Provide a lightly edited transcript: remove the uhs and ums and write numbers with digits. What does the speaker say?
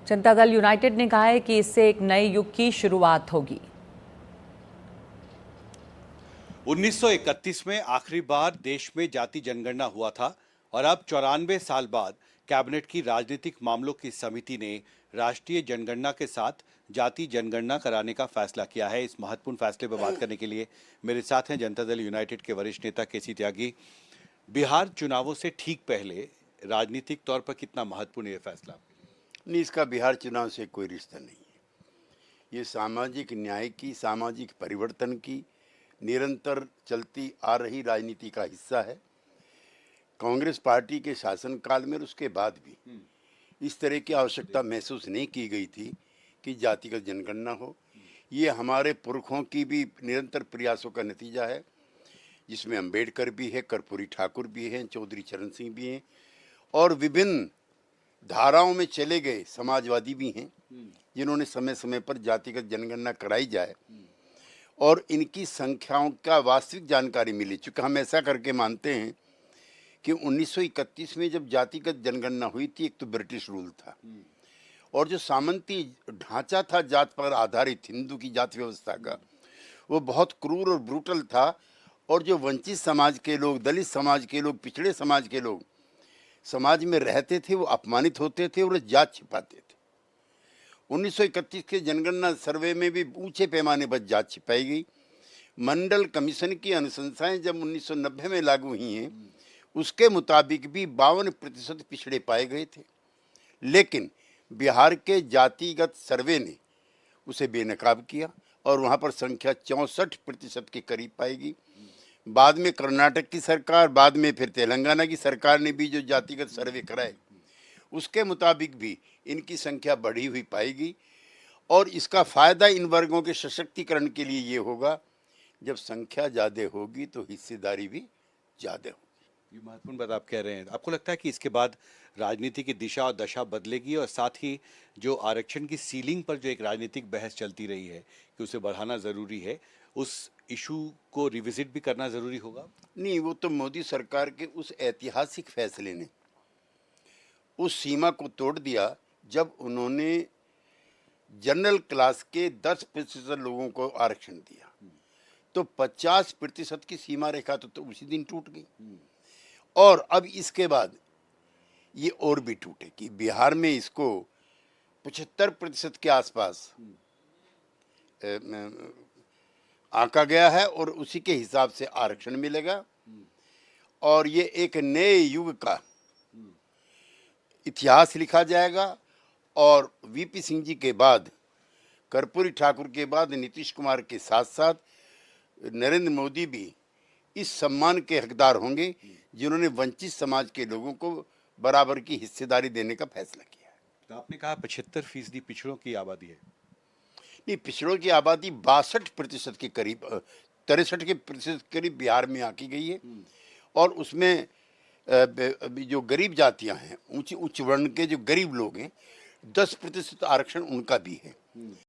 Janata Dal United ने कहा है कि इससे एक नए युग की शुरुआत होगी। 1931 में आखिरी बार देश में जाति जनगणना हुआ था और अब 94 साल बाद कैबिनेट की राजनीतिक मामलों की समिति ने राष्ट्रीय जनगणना के साथ जाति जनगणना कराने का फैसला किया है। इस महत्वपूर्ण फैसले पर बात करने के लिए मेरे साथ हैं जनता दल यूनाइटेड के वरिष्ठ नेता केसी त्यागी। बिहार चुनावों से ठीक पहले राजनीतिक तौर पर कितना महत्वपूर्ण ये फैसला? नहीं, इसका बिहार चुनाव से कोई रिश्ता नहीं है। ये सामाजिक न्याय की, सामाजिक परिवर्तन की निरंतर चलती आ रही राजनीति का हिस्सा है। कांग्रेस पार्टी के शासनकाल में और उसके बाद भी इस तरह की आवश्यकता महसूस नहीं की गई थी कि जातिगत जनगणना हो। ये हमारे पुरखों की भी निरंतर प्रयासों का नतीजा है, जिसमें अंबेडकर भी है, कर्पूरी ठाकुर भी हैं, चौधरी चरण सिंह भी हैं और विभिन्न धाराओं में चले गए समाजवादी भी हैं, जिन्होंने समय समय पर जातिगत जनगणना कराई जाए और इनकी संख्याओं का वास्तविक जानकारी मिली। चूँकि हम ऐसा करके मानते हैं कि 1931 में जब जातिगत जनगणना हुई थी, एक तो ब्रिटिश रूल था और जो सामंती ढांचा था जात पर आधारित हिंदू की जाति व्यवस्था का, वो बहुत क्रूर और ब्रूटल था और जो वंचित समाज के लोग, दलित समाज के लोग, पिछड़े समाज के लोग समाज में रहते थे, वो अपमानित होते थे और जात छिपाते थे। 1931 के जनगणना सर्वे में भी ऊंचे पैमाने पर जात छिपाई गई। मंडल कमीशन की अनुशंसाएं जब 1990 में लागू हुई हैं, उसके मुताबिक भी 52% पिछड़े पाए गए थे, लेकिन बिहार के जातिगत सर्वे ने उसे बेनकाब किया और वहाँ पर संख्या 64% के करीब पाएगी। बाद में कर्नाटक की सरकार, बाद में फिर तेलंगाना की सरकार ने भी जो जातिगत सर्वे कराए, उसके मुताबिक भी इनकी संख्या बढ़ी हुई पाएगी और इसका फायदा इन वर्गों के सशक्तिकरण के लिए ये होगा, जब संख्या ज़्यादा होगी तो हिस्सेदारी भी ज़्यादा होगी। ये महत्वपूर्ण बात आप कह रहे हैं। आपको लगता है कि इसके बाद राजनीति की दिशा और दशा बदलेगी और साथ ही जो आरक्षण की सीलिंग पर जो एक राजनीतिक बहस चलती रही है कि उसे बढ़ाना जरूरी है, उस इशू को रिविजिट भी करना जरूरी होगा? नहीं, वो तो मोदी सरकार के उस ऐतिहासिक फैसले ने उस सीमा को तोड़ दिया जब उन्होंने जनरल क्लास के 10% लोगों को आरक्षण दिया, तो 50% की सीमा रेखा तो उसी दिन टूट गई और अब इसके बाद ये और भी टूटेगी। बिहार में इसको 75% के आसपास आंका गया है और उसी के हिसाब से आरक्षण मिलेगा और ये एक नए युग का इतिहास लिखा जाएगा और वीपी सिंह जी के बाद, कर्पूरी ठाकुर के बाद नीतीश कुमार के साथ साथ नरेंद्र मोदी भी इस सम्मान के हकदार होंगे जिन्होंने वंचित समाज के लोगों को बराबर की हिस्सेदारी देने का फैसला किया है। तो आपने कहा 75% पिछड़ों की आबादी है। नहीं, पिछड़ों की आबादी 62% के करीब, 63% के करीब बिहार में आकी गई है और उसमें जो गरीब जातियां हैं, उच्च वर्ण के जो गरीब लोग हैं, 10% आरक्षण उनका भी है।